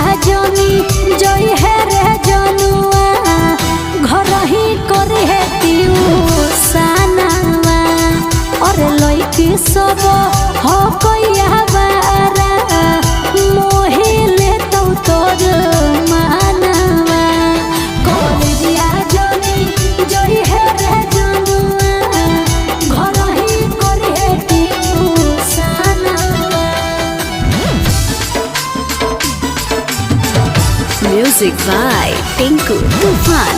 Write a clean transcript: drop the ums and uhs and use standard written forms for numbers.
जनी जई है रे जनुआ घर ही करे है तिउसानावा और लइकी सब हो कइया बारा मोहिले तो तोर मानवा कॉलेजिया जनी जई है रे जनुआ घर ही करे है तिउसानावा। Music by Tinku Tufan.